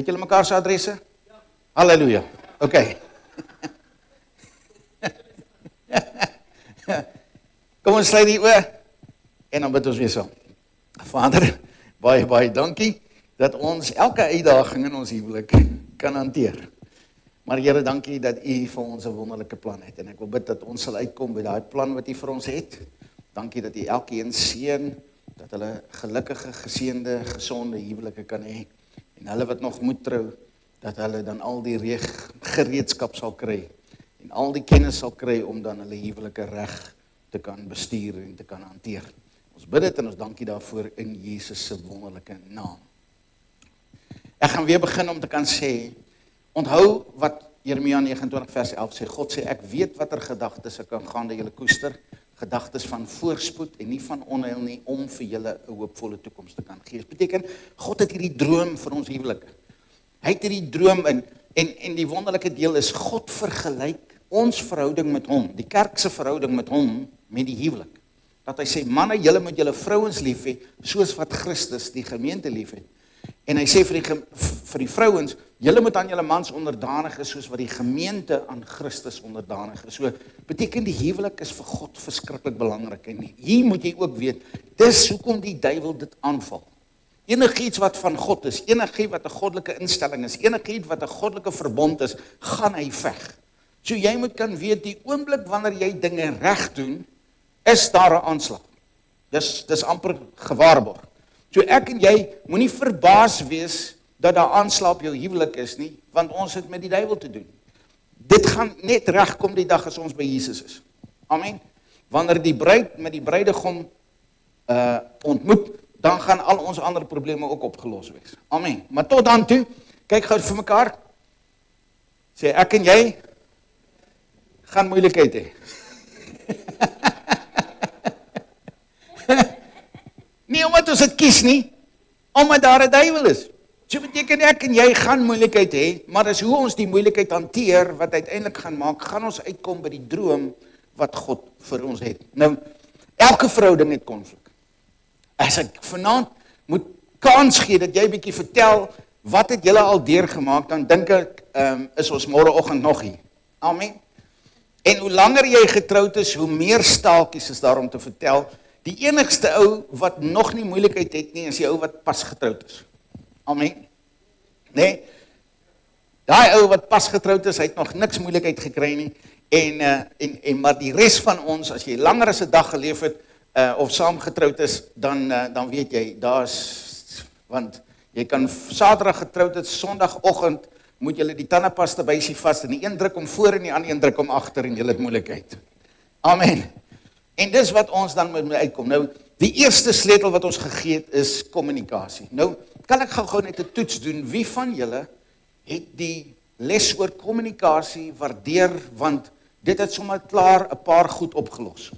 Het julle mekaar se adresse? Ja. Halleluja. Okay. Kom ons sluit die oë en dan bid ons weer saam. Vader, baie dankie dat ons elke uitdaging in ons huwelik kan hanteer. Maar Here, dankie dat U vir ons 'n wonderlike plan het en ek wil bid dat ons sal uitkom by daai plan wat U vir ons het. Dankie dat U elkeen seën, dat hulle gelukkige, geseënde, gesonde huwelike kan hê en hulle wat nog moet trou, dat hulle dan al die gereedskap sal kry en al die kennis sal kry om dan hulle huwelike reg te kan bestuur en te kan hanteer. Ons bid dit en ons dankie daarvoor in Jesus se wonderlike naam. Ek gaan weer begin om te kan sê, onthou wat Jeremia 29 vers 11 sê, God sê, ek weet watter gedagtes ek kan gaande julle koester, gedagtes van voorspoed en nie van onheil nie, om vir julle 'n hoopvolle toekoms te kan gee. Dit beteken, God het hierdie droom vir ons huwelike. Hy het hierdie droom en die wonderlike deel is, God vergelyk ons verhouding met hom, die kerk se verhouding met hom, met die huwelik. Dat hy sê, manne, julle moet julle vrouens lief hê, soos wat Christus die gemeente lief het. En hy sê vir die vrouens, julle moet aan julle mans onderdanig is, soos wat die gemeente aan Christus onderdanig is. So, beteken die huwelik is vir God verskriklik belangrik. En hier moet jy ook weet, dis hoekom die duiwel dit aanval. Enigiets wat van God is, enigiets wat 'n goddelike instelling is, enigiets wat 'n goddelike verbond is, gaan hy veg. So jy moet kan weet, die oomblik wanneer jy dinge reg doen, is daar 'n aanslag. Dis amper gewaarborg. So ek en jy moenie verbaas wees dat daar aanslag op jou huwelik is nie, want ons het met die duiwel te doen. Dit gaan net regkom die dag as ons by Jesus is. Amen. Wanneer die bruid met die bruidegom ontmoet, dan gaan al ons ander probleme ook opgelos wees. Amen. Maar tot dan toe, kyk gou vir mekaar. Sê ek en jy gaan moeilikheid hê. Nie omdat ons dit kies nie, omdat daar 'n duiwel is. So beteken ek en jy gaan moeilikheid hê, maar dis hoe ons die moeilikheid hanteer, wat uiteindelik gaan maak, gaan ons uitkom by die droom wat God vir ons het. Nou, elke verhouding het konflik. As ek vanaand moet kans gee dat jy 'n bietjie vertel, wat het julle al deurgemaak, dan dink ek, is ons môreoggend nog hier. Amen. En hoe langer jy getroud is, hoe meer staaltjies is daar om te vertel. Die enigste ou wat nog nie moeilikheid het nie, is die ou wat pas getroud is. Amen. Nee? Daai ou wat pas getroud is, hy het nog niks moeilikheid gekry nie. Maar die res van ons, as jy langer as 'n dag geleef het, of saam getroud is, dan weet jy, want jy kan Saterdag getroud het, Sondagoggend moet julle die tandepasta bysie vas, en die een druk om voor en die ander een druk om agter, en julle het moeilikheid. Amen. En dis wat ons dan moet uitkom. Nou, die eerste sleutel wat ons gegee het, is kommunikasie. Nou, kan ek gou net 'n toets doen, wie van julle het die les oor kommunikasie waardeer, want dit het sommer klaar 'n paar goed opgelos.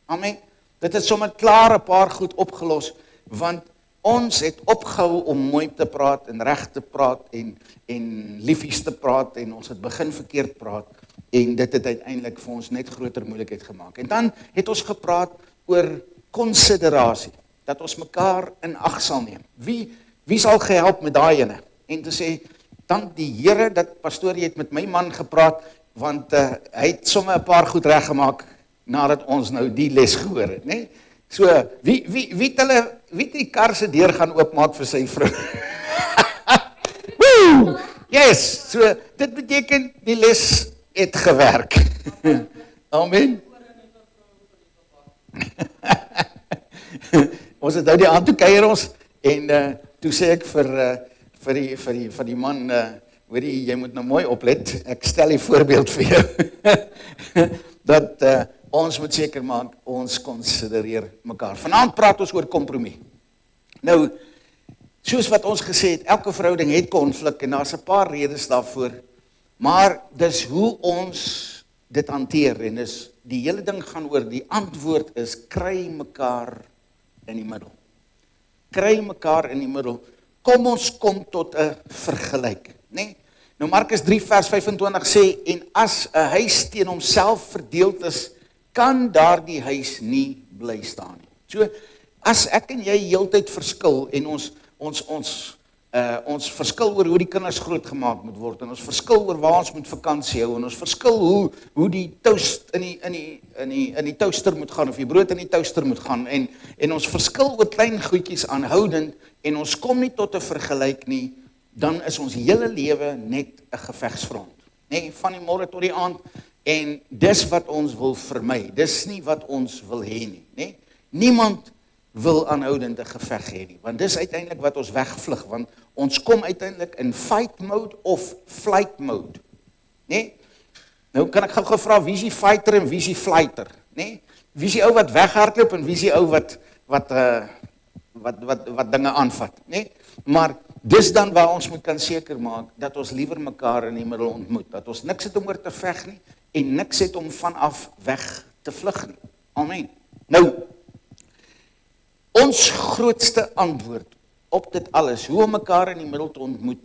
Amen. Dit het sommer klaar 'n paar goed opgelos, want ons het opgehou om mooi te praat en reg te praat en liefies te praat en ons het begin verkeerd praat en dit het uiteindelik vir ons net groter moeilikheid gemaak. En dan het ons gepraat oor konsiderasie, dat ons mekaar in ag sal neem. Wie sal gehelp met daai ene? En te sê, dank die Here dat pastoor jy het met my man gepraat, want hy het sommer 'n paar goed reggemaak nadat ons nou die les gehoor het, né? So, wie het die kar se deur gaan oopmaak vir sy vrou? Woo! Yes, so dit beteken die les het gewerk. Amen. Ons het nou die aand toe kuier ons en toe sê ek vir die man, hoorie, jy moet nou mooi oplet, ek stel die voorbeeld vir jou, dat ons moet seker maak, ons konsidereer mekaar. Vanaand praat ons oor kompromie. Nou, soos wat ons gesê het, elke verhouding het konflik en daar's 'n paar redes daarvoor, maar dis hoe ons dit hanteer en dis die hele ding gaan oor, die antwoord is, kry mekaar in die middel. Kry mekaar in die middel. Kom ons kom tot 'n vergelyk, né? Nou Markus 3 vers 25 sê, en as 'n huis teen homself verdeeld is, kan daardie huis nie bly staan nie. So, as ek en jy heeltyd verskil en ons Ons verskil oor hoe die kinders grootgemaak moet word, en ons verskil oor waar ons moet vakansie hou, en ons verskil hoe die toast in die toaster moet gaan, of die brood in die toaster moet gaan, en ons verskil oor klein goedjies aanhoudend, en ons kom nie tot 'n vergelyk nie, dan is ons hele lewe net 'n gevegsfront. Nee, van die môre tot die aand, en dis wat ons wil vermy, dis nie wat ons wil hê nie, nee? Niemand wil aanhoudend 'n geveg hê nie, want dis uiteindelik wat ons wegvlug, want ons kom uiteindelik in fight mode of flight mode, nee? Nou kan ek gou vra, wie is die fighter en wie is die flighter, nee? Wie is die ou wat weghardloop en wie is die ou wat dinge aanvat, nee? Maar dis dan waar ons moet kan seker maak, dat ons liewer mekaar in die middel ontmoet, dat ons niks het om oor te veg nie, en niks het om vanaf weg te vlug nie. Amen. Nou, ons grootste antwoord op dit alles, hoe om mekaar in die middel te ontmoet,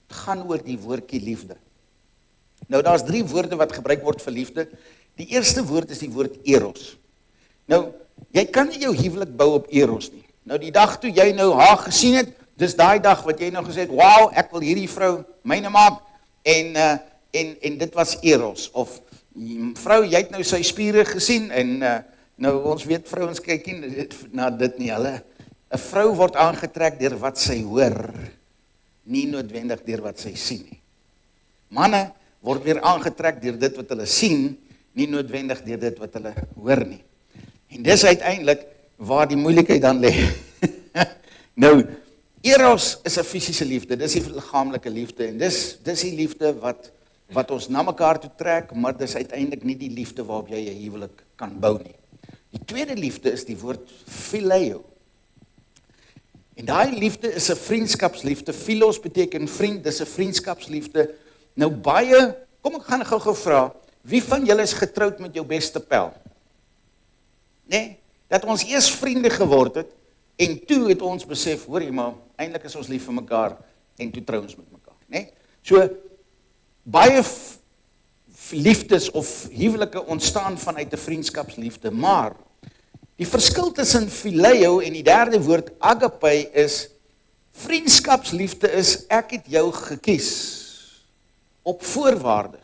gaan oor die woordjie liefde. Nou, daar's 3 woorde wat gebruik word vir liefde. Die eerste woord is die woord eros. Nou, jy kan nie jou huwelik bou op eros nie. Nou, die dag toe jy nou haar gesien het, dis daai dag wat jy nou gesê het, wow, ek wil hierdie vrou myne maak, en dit was eros, of vrou, jy het nou sy spiere gesien, en nou, ons weet, vrouens kyk nie na dit nie, 'n vrou word aangetrek deur wat sy hoor, nie noodwendig deur wat sy sien nie. Manne word weer aangetrek deur dit wat hulle sien, nie noodwendig deur dit wat hulle hoor nie. En dis uiteindelik waar die moeilikheid dan lê. Nou, eros is 'n fisiese liefde, dis die liggaamlike liefde, en dis die liefde wat ons na mekaar toe trek, maar dis uiteindelik nie die liefde waarop jy 'n huwelik kan bou nie. Die tweede liefde is die woord phileo. En daai liefde is 'n vriendskapsliefde. Philos beteken vriend, dis 'n vriendskapsliefde. Nou baie, kom ek gaan gou vra, wie van julle is getroud met jou beste pel? Nee, dat ons eers vriende geword het, en toe het ons besef, hoor jy maar, eintlik is ons lief vir mekaar, en toe trou ons met mekaar, nee? So, baie liefdes of huwelike ontstaan vanuit 'n vriendskapsliefde, maar die verskil tussen phileo en die derde woord agape is, vriendskapsliefde is, ek het jou gekies op voorwaardes.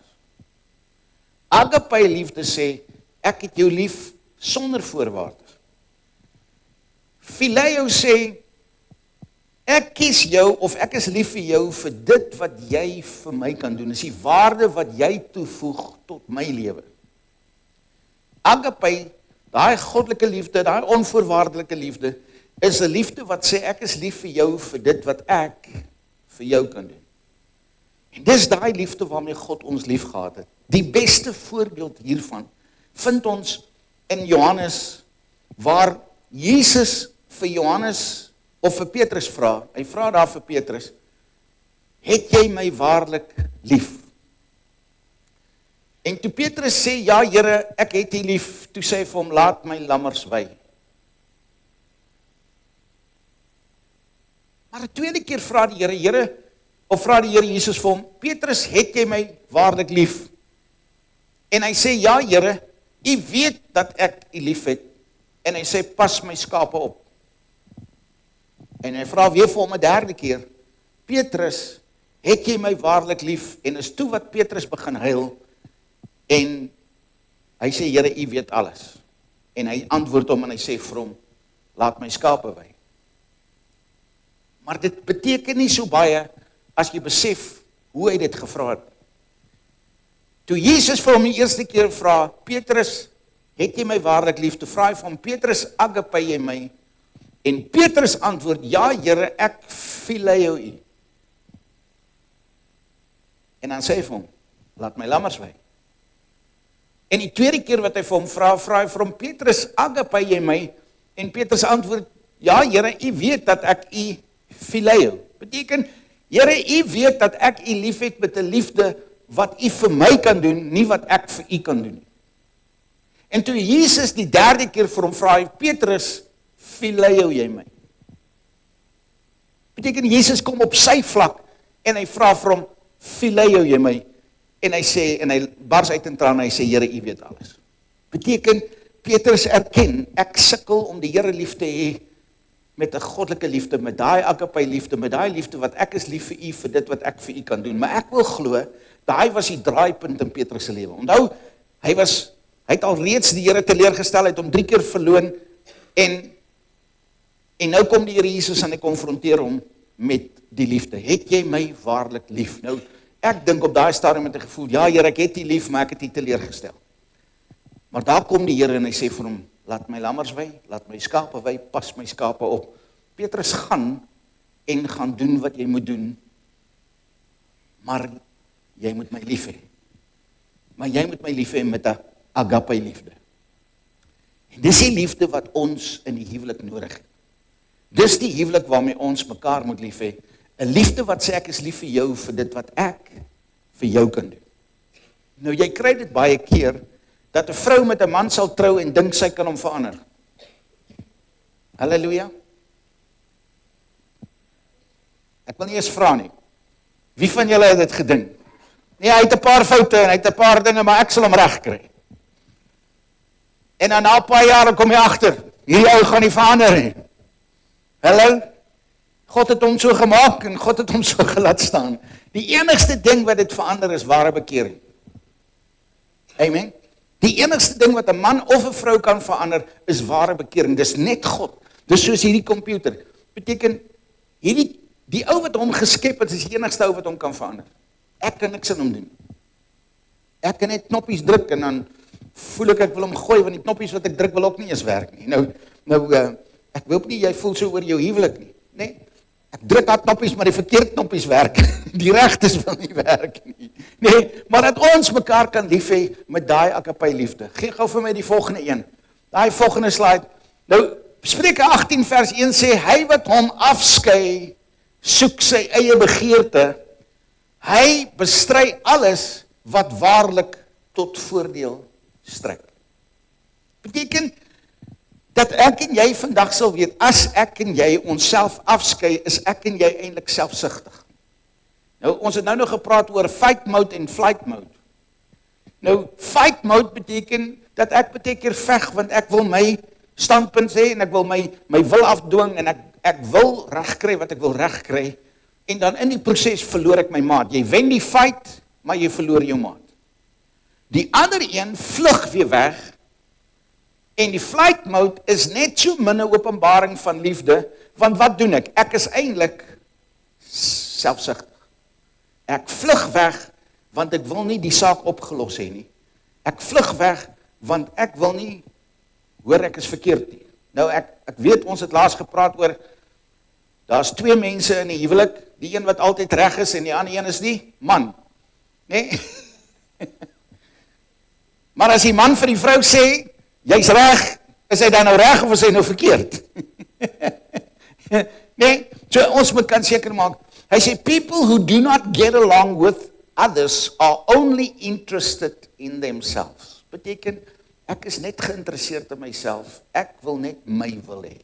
Agape liefde sê, ek het jou lief sonder voorwaardes. Phileo sê, ek kies jou, of ek is lief vir jou vir dit wat jy vir my kan doen. Dis die waarde wat jy toevoeg tot my lewe. Agape, daai goddelike liefde, daai onvoorwaardelike liefde, is 'n liefde wat sê, ek is lief vir jou vir dit wat ek vir jou kan doen. En dis daai liefde waarmee God ons lief gehad het. Die beste voorbeeld hiervan vind ons in Johannes, waar Jesus vir Johannes of vir Petrus vra, hy vra daar vir Petrus, het jy my waarlik lief? En toe Petrus sê, ja Here, ek het U lief, toe sê hy vir hom, laat my lammers wei. Maar 'n tweede keer vra die Here, vra die Here Jesus vir hom, Petrus, het jy my waarlik lief? En hy sê, ja Here, U weet dat ek U lief het. En hy sê, pas my skape op. En hy vra weer vir hom 'n derde keer, Petrus, het jy my waarlik lief? En is toe wat Petrus begin huil, en hy sê, Here, U weet alles. En hy antwoord hom en hy sê vir hom, laat my skape wei. Maar dit beteken nie so baie, as jy besef, hoe hy dit gevra het. Toe Jesus vir hom die eerste keer vra, Petrus, het jy my waarlik lief? Toe vra hy vir hom, Petrus, agape jy my? En Petrus antwoord, ja Here, ek phileo U. En dan sê hy vir hom, laat my lammers wei. En die tweede keer wat hy vir hom vra hy vir hom, Petrus, agape jy my? En Petrus antwoord, ja Here, U weet dat ek U phileo. Beteken, Here, U weet dat ek U lief het met 'n liefde wat U vir my kan doen, nie wat ek vir U kan doen. En toe Jesus die derde keer vir hom vra, Petrus, phileo jy my? Beteken, Jesus kom op sy vlak, en hy vra vir hom, phileo jy my? En hy sê, en hy bars uit in trane, hy sê, Here, U weet alles. Beteken, Petrus erken, ek sukkel om die Here lief te hê, met 'n goddelike liefde, met daai agape liefde, met daai liefde wat ek is lief vir u vir dit wat ek vir u kan doen. Maar ek wil glo, daai was die draaipunt in Petrus se lewe. Onthou, hy het al reeds die Here teleurgestel, hy het hom 3 keer verloon en nou kom die Here Jesus en hy konfronteer hom met die liefde. Het jy my waarlik lief? Nou, ek dink op daai stadium met 'n gevoel, ja Here, ek het u lief, maar ek het u teleurgestel. Maar daar kom die Here en hy sê vir hom, laat my lammers wei, laat my skape wei, pas my skape op. Petrus gaan doen wat jy moet doen, maar jy moet my lief hê. Maar jy moet my lief hê met 'n agape liefde. En dis die liefde wat ons in die huwelik nodig het. Dis die huwelik waarmee ons mekaar moet lief hê. 'n Liefde wat sê ek is lief vir jou vir dit wat ek vir jou kan doen. Nou jy kry dit baie keer dat 'n vrou met 'n man sal trou en dink sy kan hom verander. Halleluja. Ek wil nie eens vra nie. Wie van julle het dit gedink? Nee, hy het 'n paar foute en hy het 'n paar dinge, maar ek sal hom regkry. En dan na 'n paar jare kom jy agter, hierdie ou gaan nie verander nie. Hallo? God het hom so gemaak en God het hom so gelaat staan. Die enigste ding wat dit verander is ware bekering. Amen. Die enigste ding wat 'n man of 'n vrou kan verander is ware bekering. Dis net God. Dis soos hierdie komputer. Beteken die ou wat hom geskep het is die enigste ou wat hom kan verander. Ek kan niks aan hom doen. Ek kan net knoppies druk en dan voel ek wil hom gooi want die knoppies wat ek druk wil ook nie eens werk nie. Nou ek hoop nie jy voel so oor jou huwelik nie, nê? Ek druk daai knoppies maar die verkeerde knoppies werk. Die regtes wil nie werk nie. Nee, maar dat ons mekaar kan lief hê met daai agape liefde. Gee gou vir my die volgende een. Daai volgende slide. Nou Spreuke 18 vers 1 sê hy wat hom afskei soek sy eie begeerte. Hy bestry alles wat waarlik tot voordeel strek. Beteken dat ek en jy vandag sal weet, as ek en jy onsself afskei, is ek en jy eintlik selfsugtig. Nou, ons het nou nog gepraat oor fight mode en flight mode. Nou, fight mode beteken dat ek baie keer veg, want ek wil my standpunt sê, en ek wil my wil afdwing, en ek wil regkry wat ek wil regkry, en dan in die proses verloor ek my maat. Jy wen die fight, maar jy verloor jou maat. Die ander een vlug weer weg, en die flight mode is net so min 'n openbaring van liefde, want wat doen ek? Ek is eintlik selfsugtig. Ek vlug weg, want ek wil nie die saak opgelos hê nie. Ek vlug weg, want ek wil nie hoor ek is verkeerd nie. Nou ek weet ons het laas gepraat oor, daar's 2 mense in die huwelik, die een wat altyd reg is en die ander een is die man. Nee? Maar as die man vir die vrou sê, jy's reg, is hy dan nou reg of is hy nou verkeerd? Nee, so ons moet kan seker maak. Hy sê, people who do not get along with others are only interested in themselves. Beteken, ek is net geïnteresseerd in myself, ek wil net my wil hê.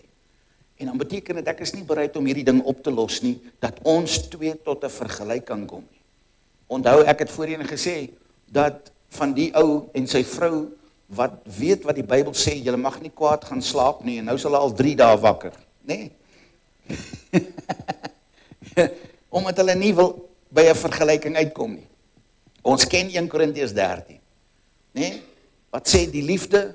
En dan beteken dit, ek is nie bereid om hierdie ding op te los nie, dat ons 2 tot 'n vergelyk kan kom nie. Onthou, ek het voorheen gesê, dat van die ou en sy vrou, wat weet wat die Bybel sê, julle mag nie kwaad gaan slaap nie, en nou is hulle al 3 dae wakker, nê? Omdat hulle nie wil by 'n vergelyking uitkom nie. Ons ken 1 Korintiërs 13, nê? Wat sê, die liefde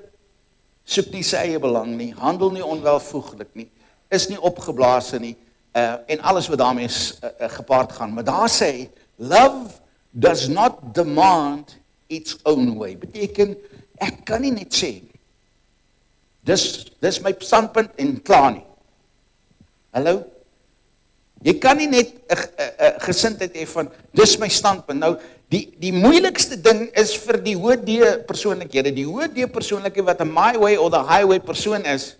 soek nie sy eie belang nie, handel nie onwelvoeglik nie, is nie opgeblaas nie, en alles wat daarmee gepaard gaan. Maar daar sê, love does not demand its own way. Beteken, ek kan nie net sê, dis my standpunt en klaar nie. Hallo? Jy kan nie net 'n gesindheid hê van, dis my standpunt. Nou, die moeilikste ding is vir die hoë D persoonlikhede, die hoë D persoonlikhede wat 'n my way of the highway persoon is,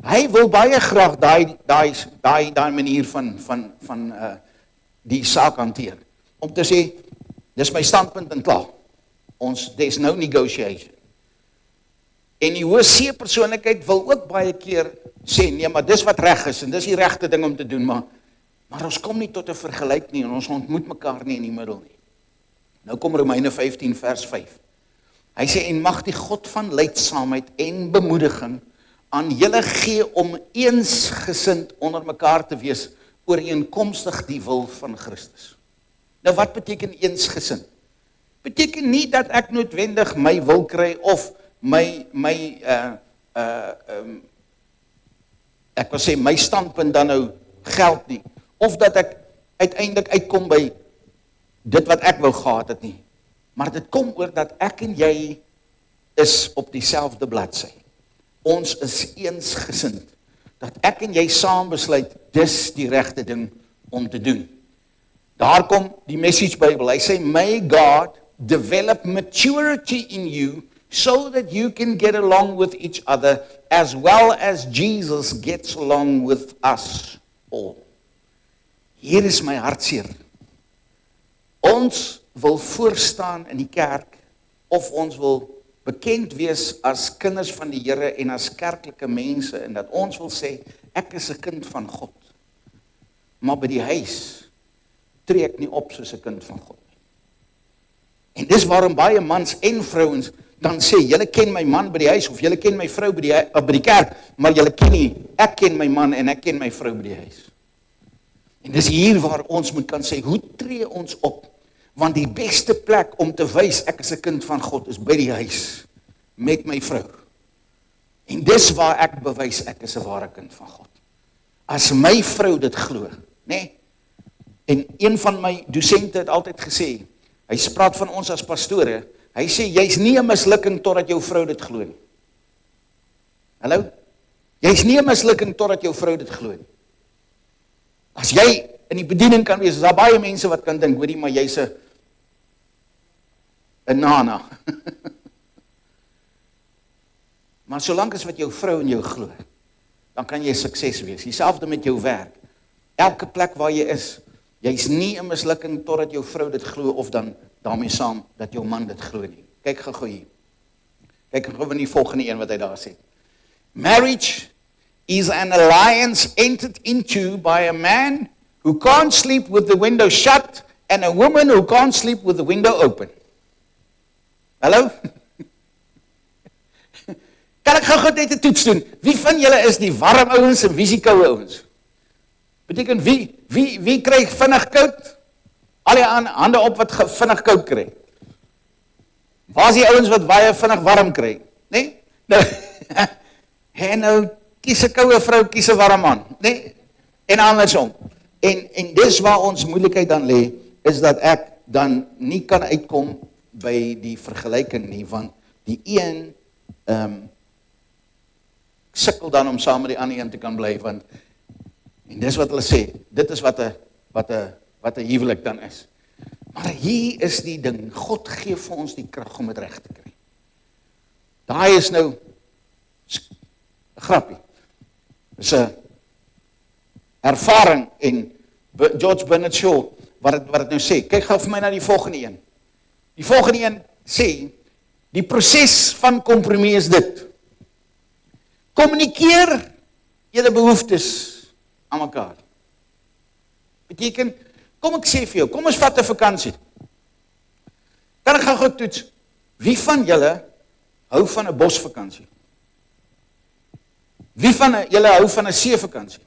hy wil baie graag daai manier van die saak hanteer. Om te sê, dis my standpunt en klaar. There's no negotiation. En die hoë C persoonlikheid wil ook baie keer sê, nee, maar dis wat reg is, en dis die regte ding om te doen, maar ons kom nie tot 'n vergelyk nie, en ons ontmoet mekaar nie in die middel nie. Nou kom Romeine 15 vers 5. Hy sê, en mag die God van lydsaamheid en bemoediging aan julle gee om eensgesind onder mekaar te wees, ooreenkomstig die wil van Christus. Nou wat beteken eensgesind? Beteken nie dat ek noodwendig my wil kry, of ek wil sê my standpunt dan nou geld nie, of dat ek uiteindelik uitkom by dit wat ek wou gehad het nie, maar dit kom oor dat ek en jy is op dieselfde bladsy. Ons is eensgesind, dat ek en jy saam besluit, dis die regte ding om te doen. Daar kom die Message Bible, hy sê, may God develop maturity in you, so that you can get along with each other, as well as Jesus gets along with us all. Hier is my hartseer. Ons wil voorstaan in die kerk, of ons wil bekend wees as kinders van die Here en as kerklike mense, en dat ons wil sê, ek is 'n kind van God. Maar by die huis tree ek nie op soos 'n kind van God nie. En dis waarom baie mans en vrouens dan sê, julle ken my man by die huis, of julle ken my vrou by die kerk, maar julle ken nie, ek ken my man en ek ken my vrou by die huis. En dis hier waar ons moet kan sê, hoe tree ons op? Want die beste plek om te wys, ek is 'n kind van God, is by die huis, met my vrou. En dis waar ek bewys, ek is 'n ware kind van God. As my vrou dit glo, nê? En een van my dosente het altyd gesê, hy praat van ons as pastore, hy sê, jy's nie 'n mislukking totdat jou vrou dit glo nie. Hallo? Jy's nie 'n mislukking totdat jou vrou dit glo nie. As jy in die bediening kan wees, is daar baie mense wat kan dink, hoorie, maar jy's 'n nana. Maar solank as wat jou vrou in jou glo, dan kan jy sukses wees. Dieselfde met jou werk. Elke plek waar jy is, jy's nie 'n mislukking totdat jou vrou dit glo, of dan daarmee saam dat jou man dit glo nie. Kyk gou hier. Kyk gou in die volgende een wat hy daar sê. Marriage is an alliance entered into by a man who can't sleep with the window shut and a woman who can't sleep with the window open. Hallo? Kan ek gou net 'n toets doen? Wie van julle is die warm ouens en wie is die koue ouens? Beteken wie kry vinnig koud? Al die hande op wat vinnig koud kry. Waar is die ouens wat baie vinnig warm kry? Nee? Nou, en nou kies 'n koue vrou, kies 'n warm man, nee? En andersom. En dis waar ons moeilikheid dan lê, is dat ek dan nie kan uitkom by die vergelyking nie, want die een sukkel dan om saam met die ander een te kan bly, want en dis wat hulle sê, dit is wat 'n huwelik dan is. Maar hier is die ding, God gee vir ons die krag om dit reg te kry. Daai is nou 'n grappie. Dis 'n ervaring, en George Bernard Shaw wat dit nou sê. Kyk gou vir my na die volgende een. Die volgende een sê, die proses van kompromie is dit. Kommunikeer julle behoeftes aan mekaar. Beteken, kom ek sê vir jou, kom ons vat 'n vakansie. Kan ek gou toets, wie van julle hou van 'n bosvakansie? Wie van julle hou van 'n seevakansie?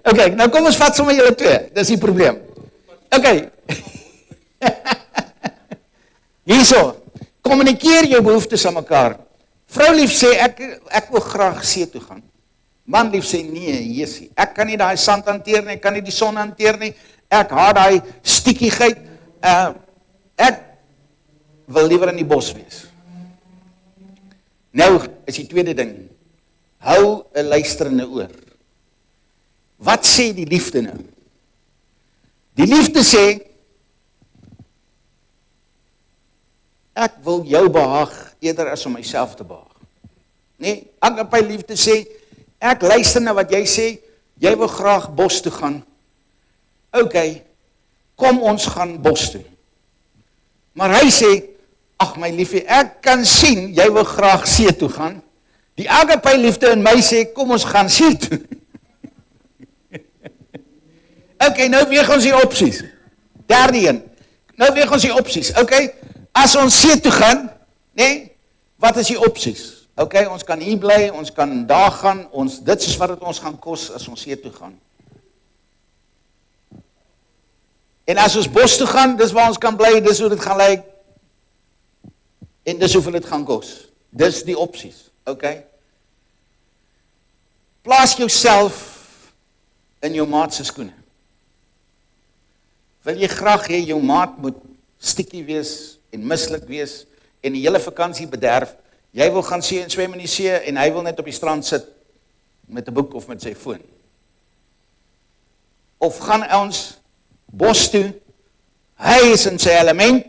Okay, nou kom ons vat sommer julle twee, dis die probleem. Okay. Hierso, kommunikeer jou behoeftes aan mekaar. Vrou lief sê, ek wil graag see toe gaan. Man lief sê, nee, Jesusie, ek kan nie daai sand hanteer nie, ek kan nie die son hanteer nie, ek haat daai stiekigheid, ek wil liewer in die bos wees. Nou is die tweede ding, hou 'n luisterende oor. Wat sê die liefde nou? Die liefde sê, ek wil jou behaag eerder as om myself te behaag. Nee, agape liefde sê, ek luister na wat jy sê, jy wil graag bos toe gaan. Okay, kom ons gaan bos toe. Maar hy sê, ag my liefie, ek kan sien, jy wil graag see toe gaan. Die agape liefde in my sê, kom ons gaan see toe. Okay, nou weeg ons die opsies. Derde een. Nou weeg ons die opsies. Okay, as ons see toe gaan, Nee, wat is die opsies? Okay, ons kan hier bly, ons kan daar gaan, dit is wat het ons gaan kos as ons see toe gaan. En as ons bos toe gaan, dis waar ons kan bly, dis hoe dit gaan lyk. En dis hoeveel dit gaan kos. Dis die opsies, okay? Plaas jouself in jou maat se skoene. Wil jy graag hê jou maat moet stikkie wees en mislik wees en die hele vakansie bederf? Jy wil gaan see en swem in die see en hy wil net op die strand sit met 'n boek of met sy foon. Of gaan ons bos toe, hy is in sy element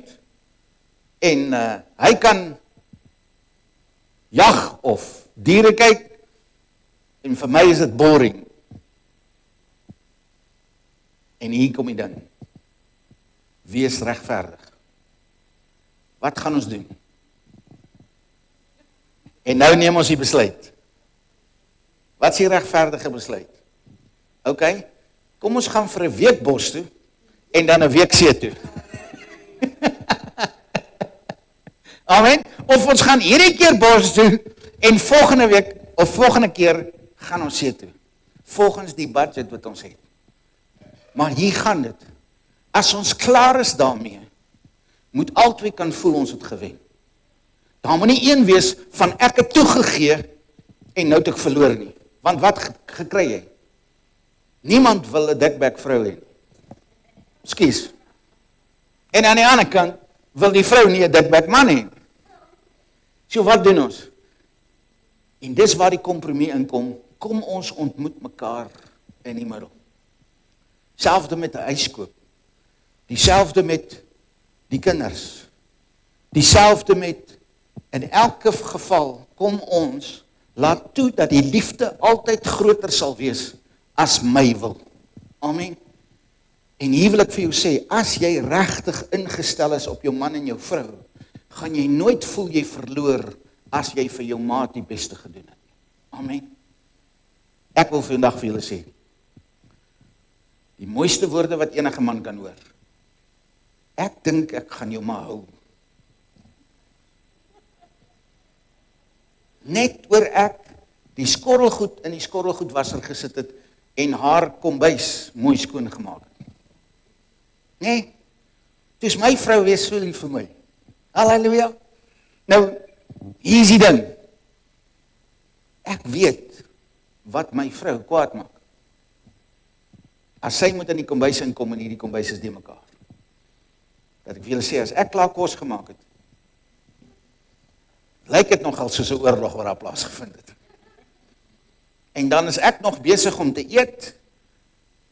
en hy kan jag of diere kyk en vir my is dit boring. En hier kom die ding. Wees regverdig. Wat gaan ons doen? En nou neem ons die besluit. Wat is die regverdige besluit? Okay, kom ons gaan vir 'n week bos toe en dan 'n week see toe. Amen. Of ons gaan hierdie keer bos toe en volgende week of volgende keer gaan ons see toe. Volgens die budget wat ons het. Maar hier gaan dit. As ons klaar is daarmee, moet albei kan voel ons het gewen. Daar moet nie een wees van ek het toegegee en nou het ek verloor nie. Want wat gekry jy? Niemand wil 'n dikbek vrou hê. Skus. En aan die ander kant wil die vrou nie 'n dikbek man hê. So wat doen ons? En dis waar die kompromie inkom. Kom ons ontmoet mekaar in die middel. Selfde met 'n huiskoop. Dieselfde met die kinders. Dieselfde met in elke geval kom ons laat toe dat die liefde altyd groter sal wees as my wil. Amen. En hier wil ek vir jou sê, as jy regtig ingestel is op jou man en jou vrou, gaan jy nooit voel jy verloor as jy vir jou maat die beste gedoen het. Amen. Ek wil vandag vir julle sê, die mooiste woorde wat enige man kan hoor. Ek dink ek gaan jou maar hou. Net oor ek die skorrelgoed in die skorrelgoedwasser gesit het en haar kombuis mooi skoon gemaak het. Nee, dis my vrou wees so lief vir my. Halleluja. Nou, hier is die ding. Ek weet wat my vrou kwaad maak. As sy moet in die kombuis inkom en hierdie kombuis is die mekaar. Dat ek vir julle sê, as ek klaar kos gemaak het, lyk dit nogal soos 'n oorlog wat daar plaasgevind het. En dan is ek nog besig om te eet,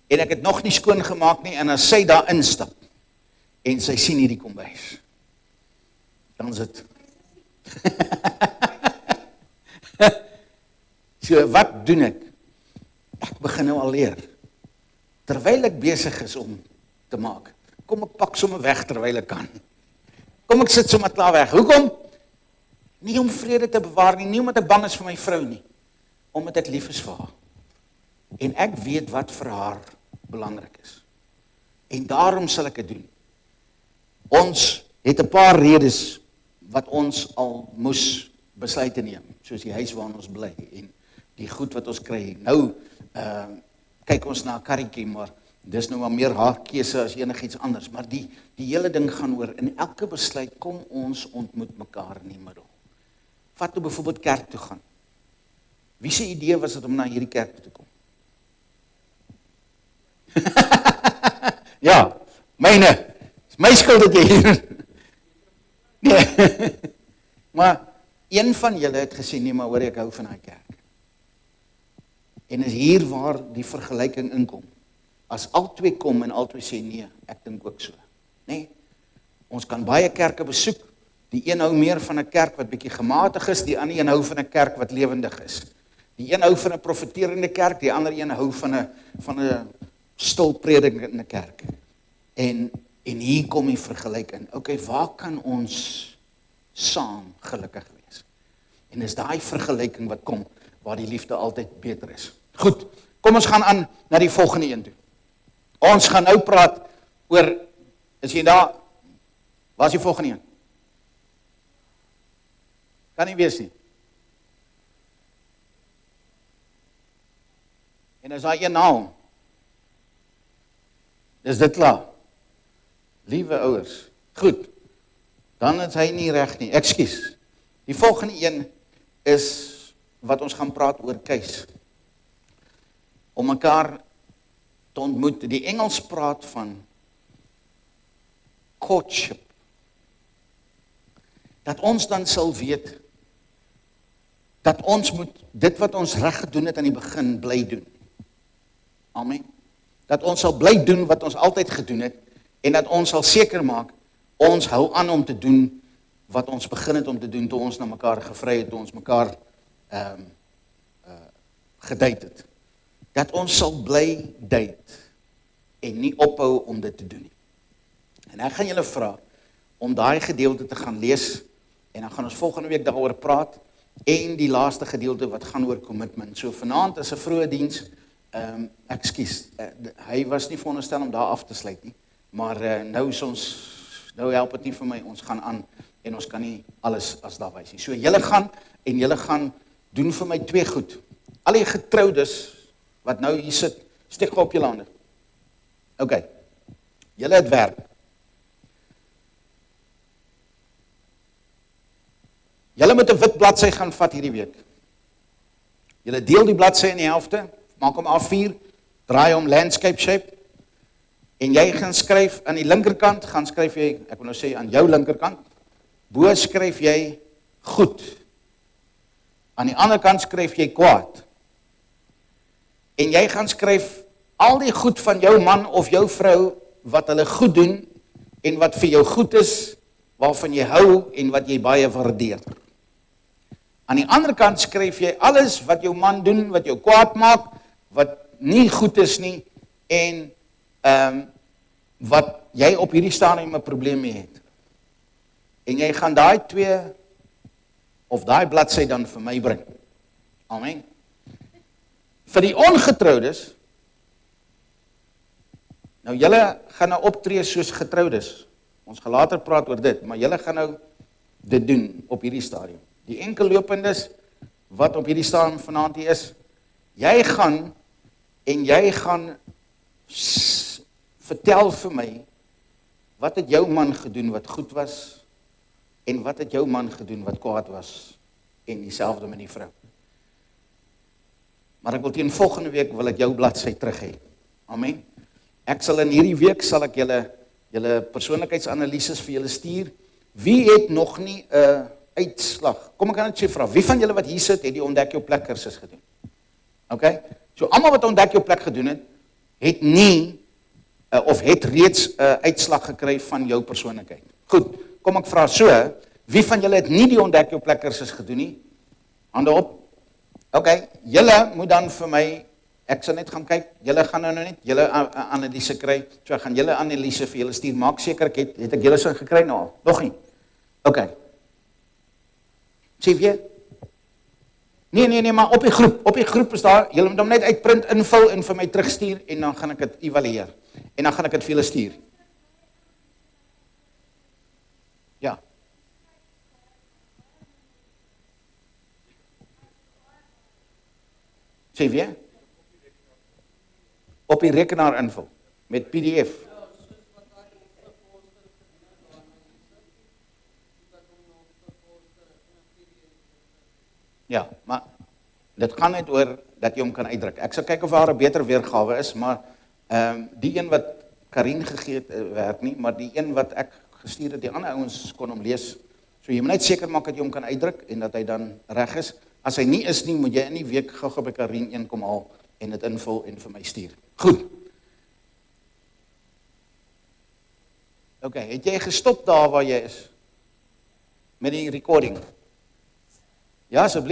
en ek het nog nie skoon gemaak nie, en as sy daar instap, en sy sien hierdie kombuis, dan is dit. So, wat doen ek? Ek begin nou al leer. Terwyl ek besig is om te maak, kom ek pak sommer weg terwyl ek kan. Kom ek sit sommer klaar weg. Hoekom? Nie om vrede te bewaar nie omdat ek bang is vir my vrou nie, omdat ek lief is vir haar. En ek weet wat vir haar belangrik is. En daarom sal ek dit doen. Ons het 'n paar redes wat ons al moes besluite neem, soos die huis waarin ons bly en die goed wat ons kry. Nou kyk ons na 'n karretjie, maar dis nou maar meer haar keuse as enigiets anders, maar die hele ding gaan oor, in elke besluit kom ons ontmoet mekaar in die middel. Vat nou byvoorbeeld kerk toe gaan. Wie se idee was dit om na hierdie kerk toe te kom? Ja, myne. Is my skuld dit hier. Nee. Maar een van julle het gesê, nee, maar hoor ek hou van daai kerk. En is hier waar die vergelyking inkom. As albei kom en albei sê nee, ek dink ook so. Nee. Ons kan baie kerke besoek. Die een hou meer van 'n kerk wat bietjie gematig is, die ander een hou van 'n kerk wat lewendig is. Die een hou van 'n profeterende kerk, die ander een hou van 'n stil predikende kerk. En hier kom die vergelyking. Okay, waar kan ons saam gelukkig wees? En is daai vergelyking wat kom waar die liefde altyd beter is. Goed, kom ons gaan aan na die volgende een toe. Ons gaan nou praat oor, is jy daar? Waar is die volgende een? Kan nie wees nie. En as daai een naam, dis dit klaar. Liewe ouers, goed, dan is hy nie reg nie, ekskuus. Die volgende een is wat ons gaan praat oor keus. Om mekaar te ontmoet. Die Engels praat van courtship. Dat ons dan sal weet, dat ons moet dit wat ons reg gedoen het aan die begin bly doen. Amen. Dat ons sal bly doen wat ons altyd gedoen het, en dat ons sal seker maak, ons hou aan om te doen wat ons begin het om te doen, toe ons na mekaar gevry het, toe ons mekaar gedate het. Dat ons sal bly date, en nie ophou om dit te doen nie. En ek gaan julle vra, om daai gedeelte te gaan lees, en dan gaan ons volgende week daaroor praat, en die laaste gedeelte wat gaan oor commitment. So vanaand is 'n vroeë diens, ekskuus, hy was nie veronderstel om daar af te sluit nie, maar nou help het nie vir my, ons gaan aan, en ons kan nie alles as daar wys nie. So julle gaan doen vir my 2 goed. Al die getroudes wat nou hier sit, steek gou op julle hande. OK. Julle het werk. Julle moet 'n wit bladsy gaan vat hierdie week. Julle deel die bladsy in die helfte, maak hom A4, draai hom landscape shape, en jy gaan skryf aan die linkerkant, gaan skryf jy, ek wil nou sê aan jou linkerkant, bo skryf jy goed. Aan die ander kant skryf jy kwaad. En jy gaan skryf al die goed van jou man of jou vrou, wat hulle goed doen, en wat vir jou goed is, waarvan jy hou, en wat jy baie waardeer. Aan die ander kant skryf jy alles wat jou man doen, wat jou kwaad maak, wat nie goed is nie, en wat jy op hierdie stadium 'n probleem mee het. En jy gaan daai 2 of daai bladsy dan vir my bring. Amen. Vir die ongetroudes, nou julle gaan nou optree soos getroudes. Ons gaan later praat oor dit, maar julle gaan nou dit doen op hierdie stadium. Die enkellopendes wat op hierdie stadium vanaand hier is, jy gaan vertel vir my, wat het jou man gedoen wat goed was, en wat het jou man gedoen wat kwaad was, en dieselfde met die vrou. Maar ek wil teen volgende week, wil ek jou bladsy terug hê. Amen. Ek sal in hierdie week, sal ek julle persoonlikheidsanalises vir julle stuur. Wie het nog nie 'n uitslag? Kom ek kan net sê vra, wie van julle wat hier sit, het die ontdek jou plek kursus gedoen? OK? So almal wat ontdek jou plek gedoen het, het nie of het reeds 'n uitslag gekry van jou persoonlikheid. Goed, kom ek vra so, wie van julle het nie die ontdek jou plek kursus gedoen nie? Hande op. OK, julle moet dan vir my, ek sal net gaan kyk, julle gaan nou net julle analise kry. So ek gaan julle analise vir julle stuur. Maak seker ek het ek julle sin gekry nou al. Nog nie. OK. Sê weer? Nee, maar op die groep is daar, julle moet hom net uitprint, invul en vir my terugstuur, en dan gaan ek dit evalueer. En dan gaan ek dit vir julle stuur. Ja. Sê weer? Op die rekenaar invul, met PDF. Ja, maar dit gaan net oor dat jy hom kan uitdruk. Ek sal kyk of daar 'n beter weergawe is, maar die een wat Karin gegee het, werk nie, maar die een wat ek gestuur het, die ander ouens kon hom lees. So jy moet net seker maak dat jy hom kan uitdruk en dat hy dan reg is. As hy nie is nie, moet jy in die week gou-gou by Karin een kom haal en dit invul en vir my stuur. Goed. OK, het jy gestop daar waar jy is? Met die recording? Ja, asseblief.